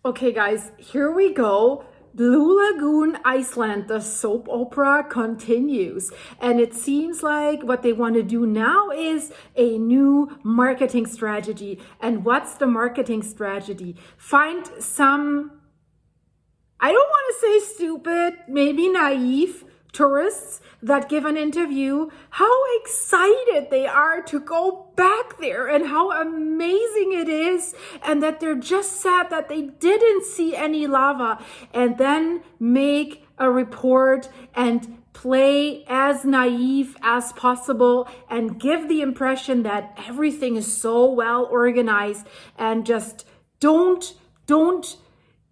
Okay, guys, here we go. Blue Lagoon, Iceland, the soap opera continues. And it seems like what they want to do now is a new marketing strategy. And what's the marketing strategy? Find some, I don't want to say stupid, maybe naive tourists that give an interview how excited they are to go back there and how amazing it is, and that they're just sad that they didn't see any lava, and then make a report and play as naive as possible and give the impression that everything is so well organized, and just don't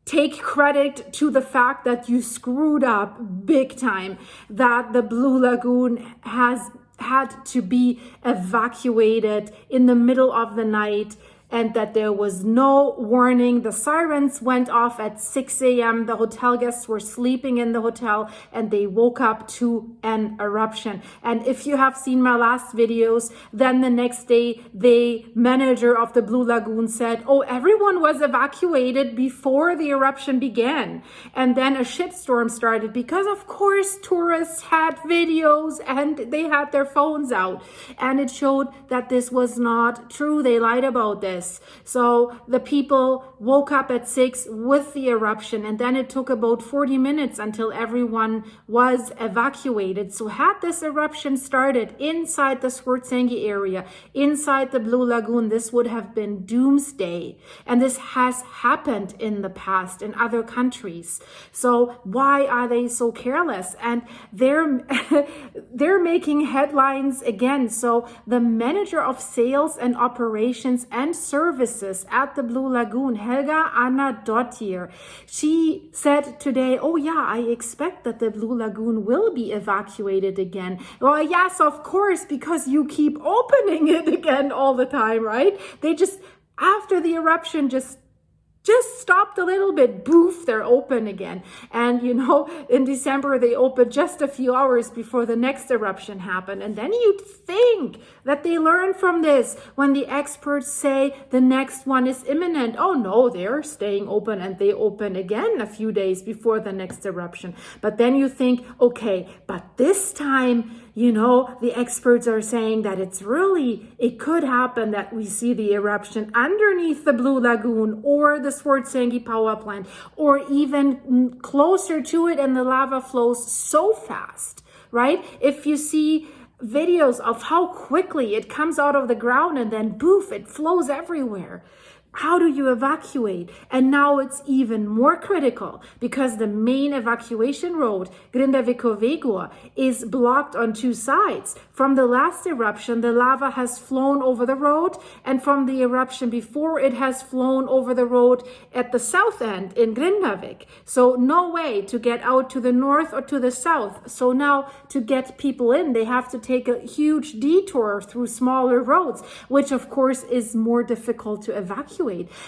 take credit to the fact that you screwed up big time, that the Blue Lagoon has had to be evacuated in the middle of the night, and that there was no warning. The sirens went off at 6 a.m. The hotel guests were sleeping in the hotel and they woke up to an eruption. And if you have seen my last videos, then the next day, the manager of the Blue Lagoon said, oh, everyone was evacuated before the eruption began. And then a shitstorm started because, of course, tourists had videos and they had their phones out. And it showed that this was not true. They lied about this. So the people woke up at 6 with the eruption, and then it took about 40 minutes until everyone was evacuated. So had this eruption started inside the Swartsengi area, inside the Blue Lagoon, this would have been doomsday. And this has happened in the past in other countries. So why are they so careless? And they're making headlines again. So the manager of sales and operations and services at the Blue Lagoon, Helga Anna Dottir, she said today, oh yeah, I expect that the Blue Lagoon will be evacuated again. Well, yes, of course, because you keep opening it again all the time, right? They just, after the eruption, just stopped a little bit, boof, they're open again. And you know, in December, they opened just a few hours before the next eruption happened. And then you'd think that they learn from this when the experts say the next one is imminent. Oh no, they're staying open, and they open again a few days before the next eruption. But then you think, okay, but this time, you know, the experts are saying that it could happen that we see the eruption underneath the Blue Lagoon or the Swartsengi power plant, or even closer to it, and the lava flows so fast, right? If you see videos of how quickly it comes out of the ground and then poof, it flows everywhere. How do you evacuate? And now it's even more critical because the main evacuation road, Grindavik is blocked on two sides. From the last eruption, the lava has flown over the road, and from the eruption before, it has flown over the road at the south end in Grindavik. So no way to get out to the north or to the south. So now to get people in, they have to take a huge detour through smaller roads, which of course is more difficult to evacuate.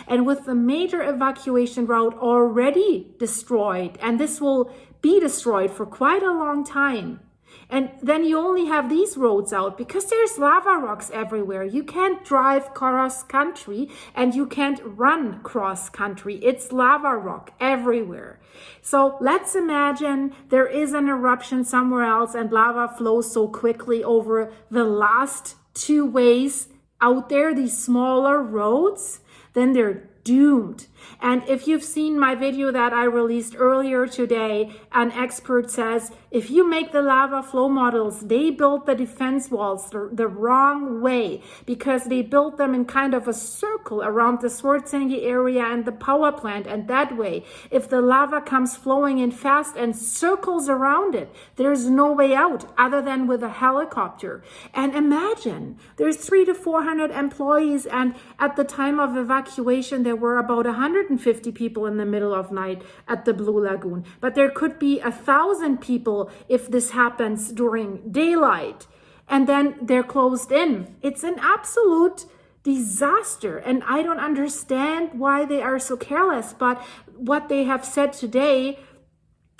And with the major evacuation route already destroyed, and this will be destroyed for quite a long time. And then you only have these roads out because there's lava rocks everywhere. You can't drive cross country and you can't run cross country. It's lava rock everywhere. So let's imagine there is an eruption somewhere else and lava flows so quickly over the last two ways out there, these smaller roads, then they're doomed. And if you've seen my video that I released earlier today, an expert says, if you make the lava flow models, they built the defense walls the wrong way because they built them in kind of a circle around the Swartsengi area and the power plant. And that way, if the lava comes flowing in fast and circles around it, there's no way out other than with a helicopter. And imagine there's 300 to 400 employees. And at the time of evacuation, there were about 150 people in the middle of night at the Blue Lagoon. But there could be 1,000 people if this happens during daylight. And then they're closed in. It's an absolute disaster. And I don't understand why they are so careless. But what they have said today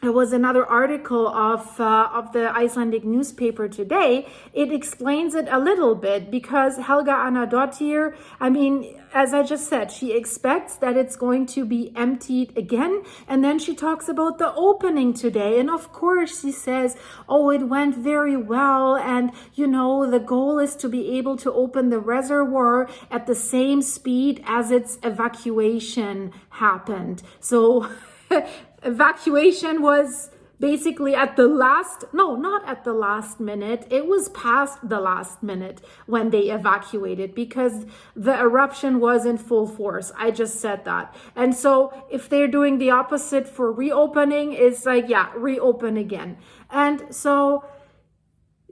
it was another article of the Icelandic newspaper today. It explains it a little bit because Helga Anadottir, I mean, as I just said, she expects that it's going to be emptied again. And then she talks about the opening today. And of course, she says, oh, it went very well. And, you know, the goal is to be able to open the reservoir at the same speed as its evacuation happened. So evacuation was basically at the last, no, not at the last minute. It was past the last minute when they evacuated because the eruption was in full force. I just said that. And so if they're doing the opposite for reopening, it's like, yeah, reopen again. And so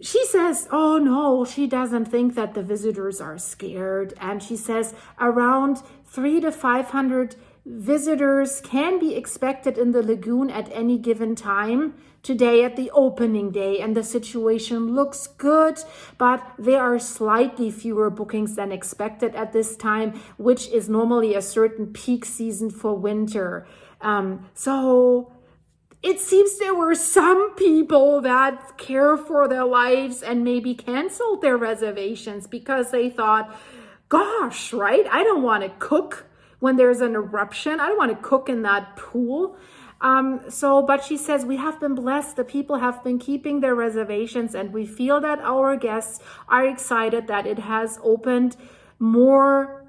she says, oh no, she doesn't think that the visitors are scared. And she says around 300 to 500 visitors can be expected in the lagoon at any given time today at the opening day, and the situation looks good, but there are slightly fewer bookings than expected at this time, which is normally a certain peak season for winter. So it seems there were some people that care for their lives and maybe canceled their reservations because they thought, gosh, right? I don't want to cook when there's an eruption. I don't want to cook in that pool. But she says, we have been blessed. The people have been keeping their reservations, and we feel that our guests are excited that it has opened more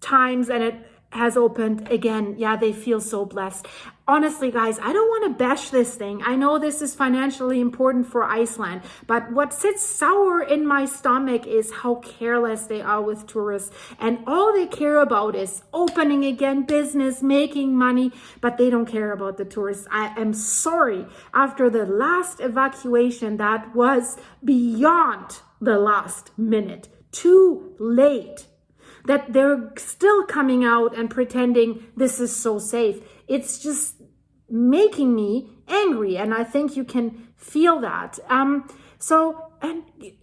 times and it has opened again. Yeah, they feel so blessed. Honestly, guys, I don't want to bash this thing. I know this is financially important for Iceland, but what sits sour in my stomach is how careless they are with tourists. And all they care about is opening again, business, making money, but they don't care about the tourists. I am sorry. After the last evacuation, that was beyond the last minute. Too late. That they're still coming out and pretending this is so safe. It's just making me angry, and I think you can feel that. And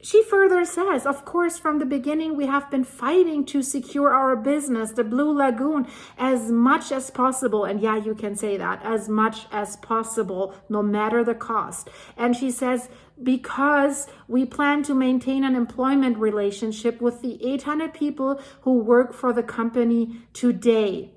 she further says, of course, from the beginning, we have been fighting to secure our business, the Blue Lagoon, as much as possible. And yeah, you can say that, as much as possible, no matter the cost. And she says, because we plan to maintain an employment relationship with the 800 people who work for the company today.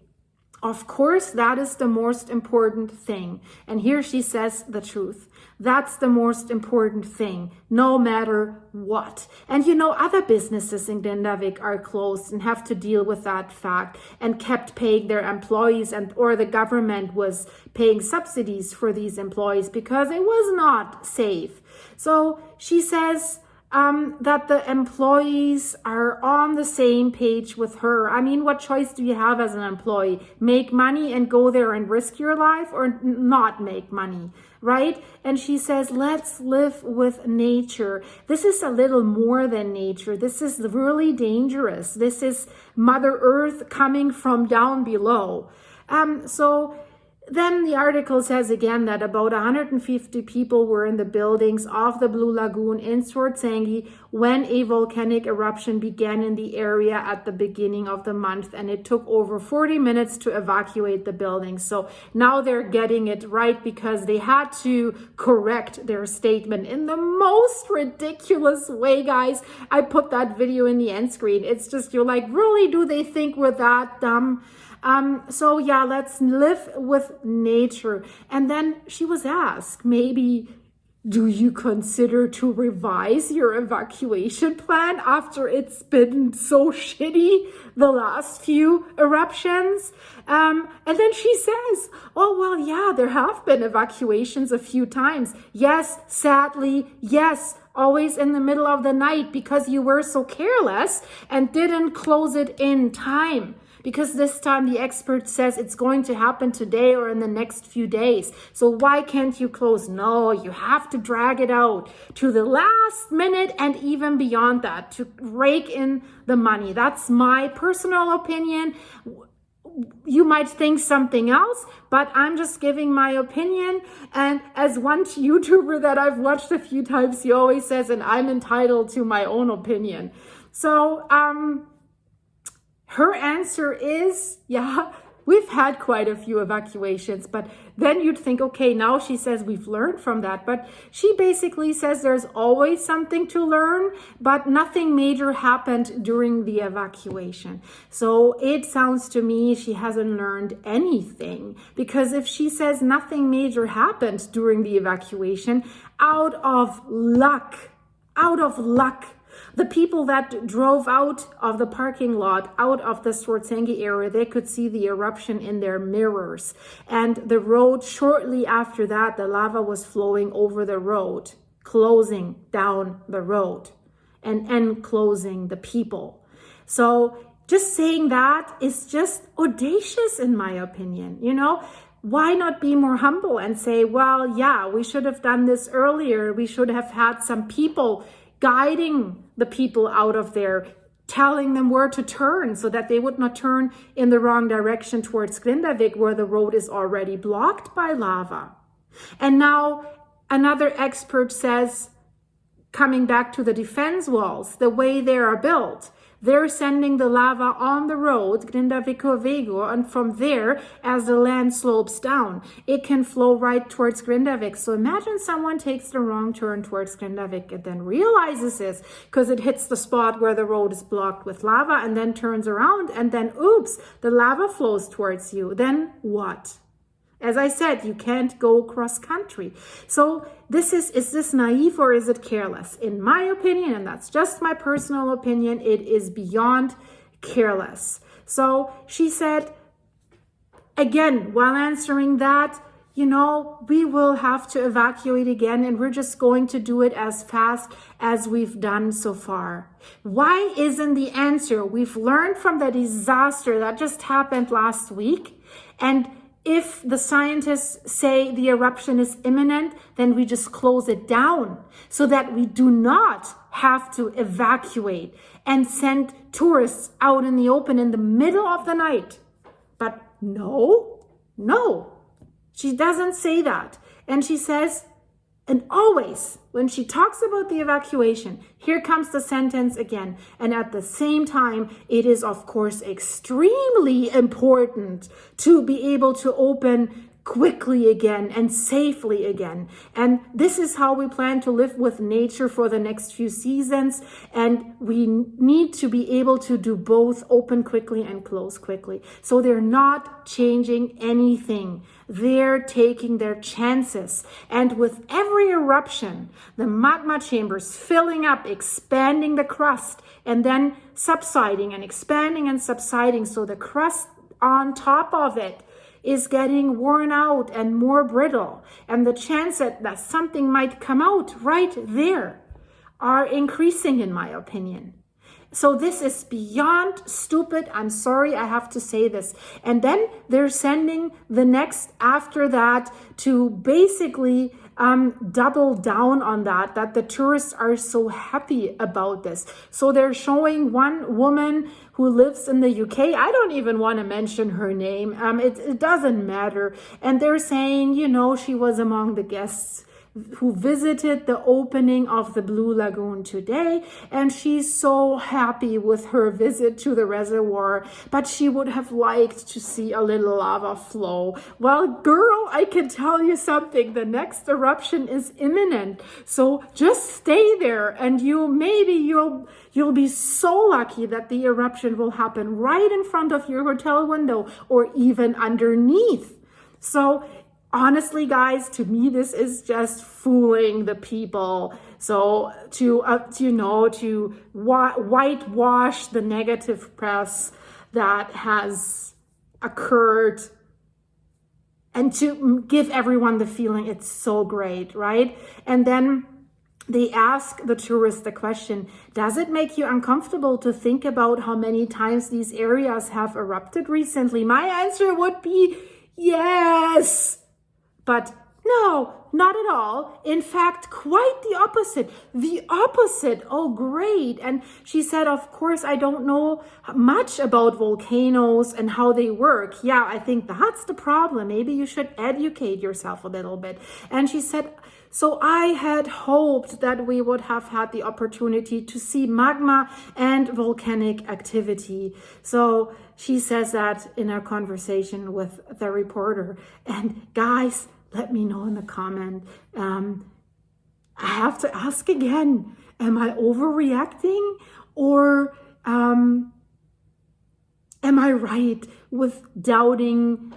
Of course, that is the most important thing. And here she says the truth. That's the most important thing, no matter what. And you know, other businesses in Grindavik are closed and have to deal with that fact and kept paying their employees, or the government was paying subsidies for these employees because it was not safe. So she says that the employees are on the same page with her. I mean, what choice do you have as an employee? Make money and go there and risk your life, or not make money, right? And she says, let's live with nature. This is a little more than nature. This is really dangerous. This is Mother Earth coming from down below. Then the article says again that about 150 people were in the buildings of the Blue Lagoon in Swartsengi when a volcanic eruption began in the area at the beginning of the month, and it took over 40 minutes to evacuate the building. So now they're getting it right because they had to correct their statement in the most ridiculous way, guys. I put that video in the end screen. It's just, you're like, really, do they think we're that dumb? So yeah, let's live with nature. And then she was asked, maybe, do you consider to revise your evacuation plan after it's been so shitty the last few eruptions? And then she says, oh, well, yeah, there have been evacuations a few times. Yes, sadly, yes, always in the middle of the night because you were so careless and didn't close it in time. Because this time the expert says it's going to happen today or in the next few days. So why can't you close? No, you have to drag it out to the last minute and even beyond that to rake in the money. That's my personal opinion. You might think something else, but I'm just giving my opinion. And as one YouTuber that I've watched a few times, he always says, and I'm entitled to my own opinion. So, her answer is, yeah, we've had quite a few evacuations, but then you'd think, okay, now she says we've learned from that. But she basically says there's always something to learn, but nothing major happened during the evacuation. So it sounds to me she hasn't learned anything, because if she says nothing major happened during the evacuation, out of luck, the people that drove out of the parking lot, out of the Swartsengi area, they could see the eruption in their mirrors. And the road, shortly after that, the lava was flowing over the road, closing down the road and enclosing the people. So just saying that is just audacious, in my opinion. You know, why not be more humble and say, well, yeah, we should have done this earlier. We should have had some people guiding the people out of there, telling them where to turn so that they would not turn in the wrong direction towards Grindavik, where the road is already blocked by lava. And now another expert says, coming back to the defense walls, the way they are built, they're sending the lava on the road, Grindavik, and from there, as the land slopes down, it can flow right towards Grindavik. So imagine someone takes the wrong turn towards Grindavik and then realizes this because it hits the spot where the road is blocked with lava and then turns around and then, oops, the lava flows towards you. Then what? As I said, you can't go cross country. So is this naive or is it careless? In my opinion, and that's just my personal opinion, it is beyond careless. So she said, again, while answering that, you know, we will have to evacuate again, and we're just going to do it as fast as we've done so far. Why isn't the answer, we've learned from the disaster that just happened last week, and if the scientists say the eruption is imminent, then we just close it down so that we do not have to evacuate and send tourists out in the open in the middle of the night. But no, she doesn't say that. And she says, and always when she talks about the evacuation, here comes the sentence again. And at the same time, it is, of course, extremely important to be able to open quickly again and safely again. And this is how we plan to live with nature for the next few seasons. And we need to be able to do both, open quickly and close quickly. So they're not changing anything. They're taking their chances. And with every eruption, the magma chambers filling up, expanding the crust, and then subsiding and expanding and subsiding. So the crust on top of it is getting worn out and more brittle. And the chance that something might come out right there are increasing, in my opinion. So this is beyond stupid. I'm sorry, I have to say this. And then they're sending the next after that to basically double down on that the tourists are so happy about this. So they're showing one woman who lives in the UK. I don't even want to mention her name. It doesn't matter. And they're saying, you know, she was among the guests who visited the opening of the Blue Lagoon today, and she's so happy with her visit to the reservoir, but she would have liked to see a little lava flow. Well, girl, I can tell you something, the next eruption is imminent, so just stay there, and you'll be so lucky that the eruption will happen right in front of your hotel window or even underneath. So honestly, guys, to me, this is just fooling the people. So to whitewash the negative press that has occurred and to give everyone the feeling it's so great, right? And then they ask the tourists the question, does it make you uncomfortable to think about how many times these areas have erupted recently? My answer would be yes. But No, not at all. In fact, quite the opposite. The opposite. Oh, great. And she said, of course, I don't know much about volcanoes and how they work. Yeah, I think that's the problem. Maybe you should educate yourself a little bit. And she said, so I had hoped that we would have had the opportunity to see magma and volcanic activity. So she says that in our conversation with the reporter. And guys, let me know in the comment. I have to ask again, am I overreacting, or am I right with doubting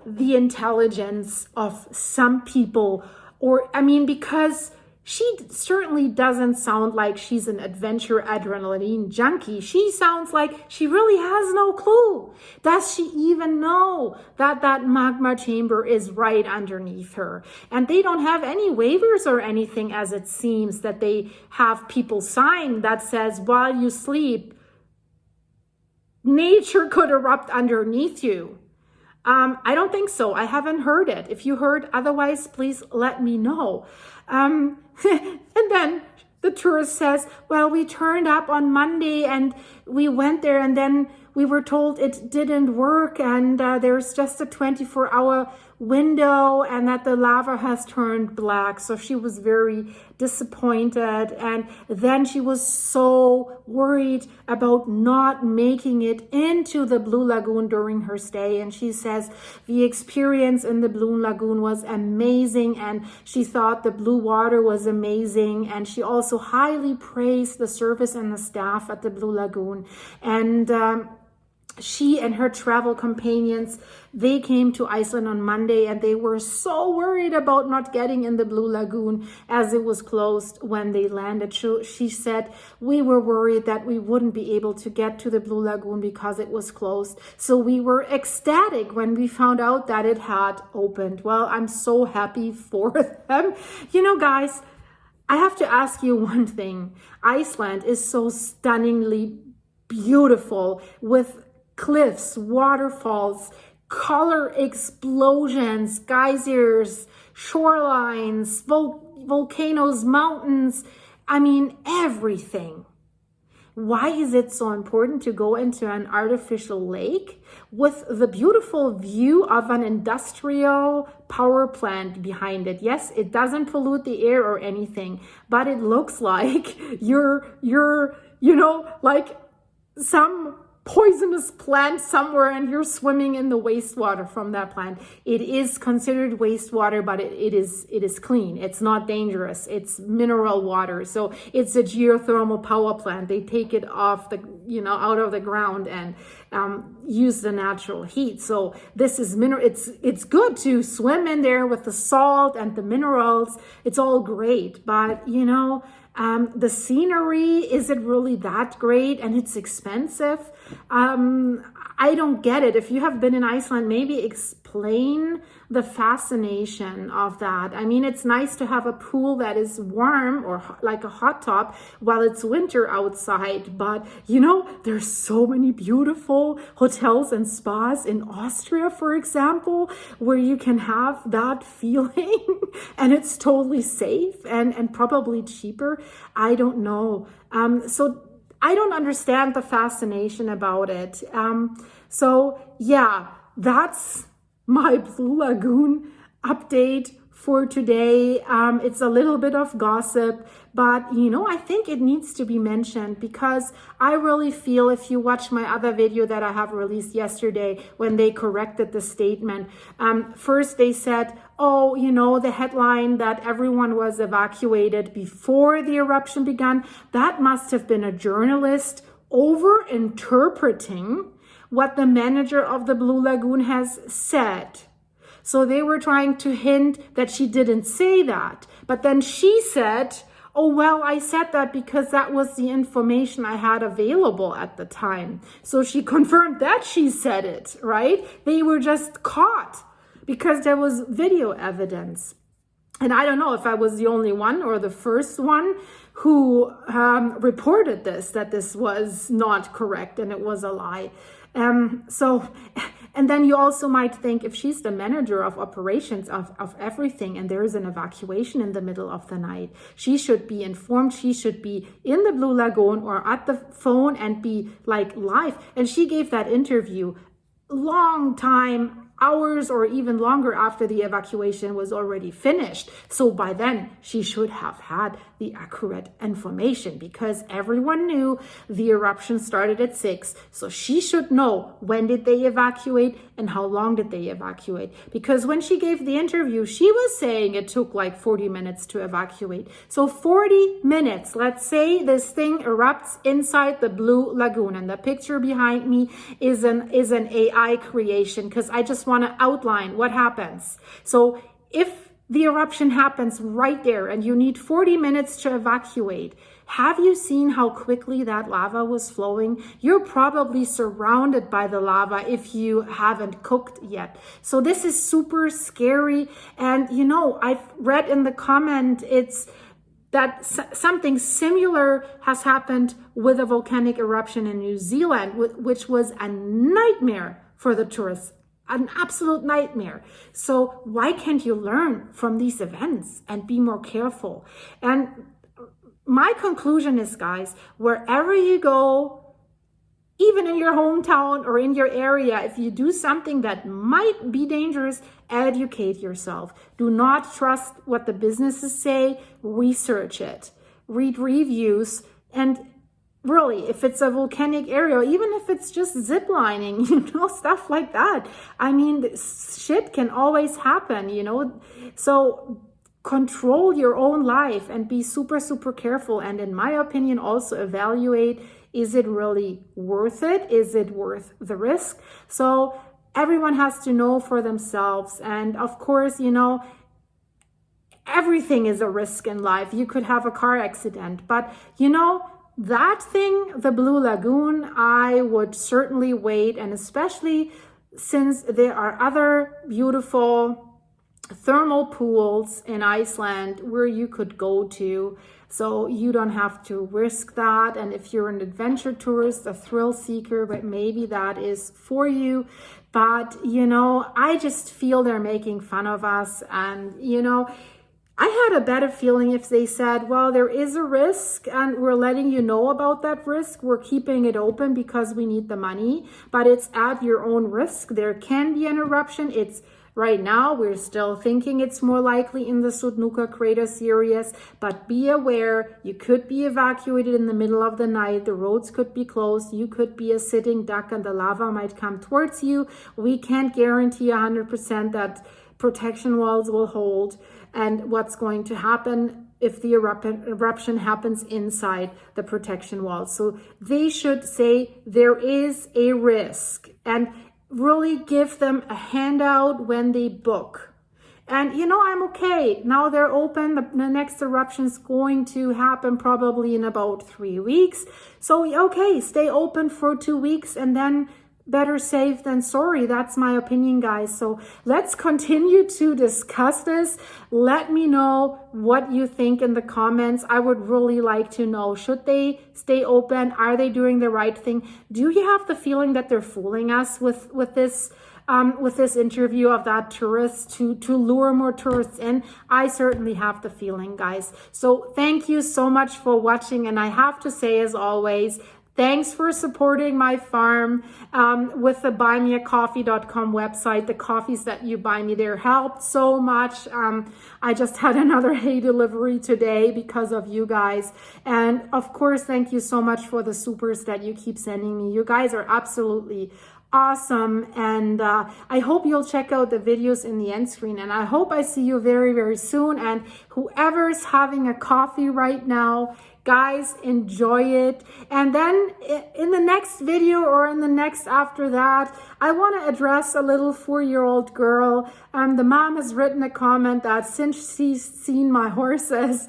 the intelligence of some people? Or, I mean, because she certainly doesn't sound like she's an adventure adrenaline junkie. She sounds like she really has no clue. Does she even know that that magma chamber is right underneath her? And they don't have any waivers or anything, as it seems, that they have people sign that says, while you sleep, nature could erupt underneath you. I don't think so. I haven't heard it. If you heard otherwise, please let me know. And then the tourist says, well, we turned up on Monday and we went there, and then we were told it didn't work, and there's just a 24-hour window, and that the lava has turned black. So she was very disappointed, and then she was so worried about not making it into the Blue Lagoon during her stay. And she says the experience in the Blue Lagoon was amazing, and she thought the blue water was amazing, and she also highly praised the service and the staff at the Blue Lagoon. And she and her travel companions, they came to Iceland on Monday, and they were so worried about not getting in the Blue Lagoon as it was closed when they landed. She said, we were worried that we wouldn't be able to get to the Blue Lagoon because it was closed. So we were ecstatic when we found out that it had opened. Well, I'm so happy for them. You know, guys, I have to ask you one thing. Iceland is so stunningly beautiful, with cliffs, waterfalls, color explosions, geysers, shorelines, volcanoes, mountains. I mean, everything. Why is it so important to go into an artificial lake with the beautiful view of an industrial power plant behind it? Yes, it doesn't pollute the air or anything, but it looks like you're like some poisonous plant somewhere, and you're swimming in the wastewater from that plant. It is considered wastewater, but it is clean. It's not dangerous. It's mineral water. So it's a geothermal power plant. They take it off out of the ground and use the natural heat. So this is it's good to swim in there with the salt and the minerals. It's all great, but the scenery, is it really that great? And it's expensive. I don't get it. If you have been in Iceland, maybe explain the fascination of that. I mean, it's nice to have a pool that is warm, or like a hot tub, while it's winter outside. But, there's so many beautiful hotels and spas in Austria, for example, where you can have that feeling and it's totally safe and probably cheaper. I don't know. So I don't understand the fascination about it. So yeah, that's my Blue Lagoon update for today. It's a little bit of gossip, but I think it needs to be mentioned, because I really feel, if you watch my other video that I have released yesterday, when they corrected the statement, first they said, the headline that everyone was evacuated before the eruption began, that must have been a journalist over-interpreting what the manager of the Blue Lagoon has said. So they were trying to hint that she didn't say that. But then she said, oh, well, I said that because that was the information I had available at the time. So she confirmed that she said it, right? They were just caught because there was video evidence. And I don't know if I was the only one or the first one who reported that this was not correct and it was a lie. So And then you also might think, if she's the manager of operations of everything and there is an evacuation in the middle of the night, she should be informed. She should be in the Blue Lagoon or at the phone and be like live. And she gave that interview long time, hours or even longer after the evacuation was already finished. So by then she should have had the accurate information, because everyone knew the eruption started at 6. So she should know when did they evacuate and how long did they evacuate. Because when she gave the interview, she was saying it took like 40 minutes to evacuate. So 40 minutes, let's say this thing erupts inside the Blue Lagoon, and the picture behind me is an AI creation, because I just want to outline what happens. So if the eruption happens right there and you need 40 minutes to evacuate, have you seen how quickly that lava was flowing? You're probably surrounded by the lava if you haven't cooked yet. So this is super scary. And you know, I've read in the comment, it's that something similar has happened with a volcanic eruption in New Zealand, which was a nightmare for the tourists, an absolute nightmare. So why can't you learn from these events and be more careful? And my conclusion is, guys, wherever you go, even in your hometown or in your area, if you do something that might be dangerous, educate yourself. Do not trust what the businesses say, research it, read reviews, and really, if it's a volcanic area, even if it's just zip lining, you know, stuff like that. I mean, shit can always happen, you know. So control your own life and be super, super careful. And in my opinion, also evaluate, is it really worth it? Is it worth the risk? So everyone has to know for themselves. And of course, you know, everything is a risk in life. You could have a car accident, but you know, that thing, the Blue Lagoon, I would certainly wait. And especially since there are other beautiful thermal pools in Iceland where you could go to, so you don't have to risk that. And if you're an adventure tourist, a thrill seeker, but maybe that is for you. But you know, I just feel they're making fun of us. And you know, I had a better feeling if they said, well, there is a risk and we're letting you know about that risk. We're keeping it open because we need the money, but it's at your own risk. There can be an eruption. It's right now, we're still thinking it's more likely in the Sudnuka crater series, but be aware, you could be evacuated in the middle of the night. The roads could be closed. You could be a sitting duck and the lava might come towards you. We can't guarantee 100% that protection walls will hold, and what's going to happen if the eruption happens inside the protection walls. So they should say there is a risk and really give them a handout when they book. And you know, I'm okay. Now they're open. The next eruption is going to happen probably in about 3 weeks. So okay, stay open for 2 weeks and then better safe than sorry. That's my opinion, guys. So let's continue to discuss this. Let me know what you think in the comments. I would really like to know, should they stay open? Are they doing the right thing? Do you have the feeling that they're fooling us with this interview of that tourist to lure more tourists in? I certainly have the feeling, guys. So thank you so much for watching. And I have to say, as always, thanks for supporting my farm with the buymeacoffee.com website. The coffees that you buy me there helped so much. I just had another hay delivery today because of you guys. And of course, thank you so much for the supers that you keep sending me. You guys are absolutely awesome. And I hope you'll check out the videos in the end screen. And I hope I see you very, very soon. And whoever's having a coffee right now, guys, enjoy it. And then in the next video or in the next after that, I want to address a little 4-year-old girl. The mom has written a comment that since she's seen my horses,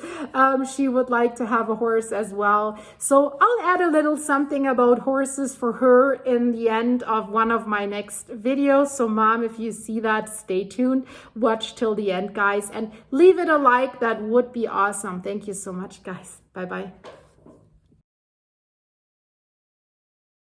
she would like to have a horse as well. So I'll add a little something about horses for her in the end of one of my next videos. So mom, if you see that, stay tuned, watch till the end, guys, and leave it a like. That would be awesome. Thank you so much, guys. Bye-bye.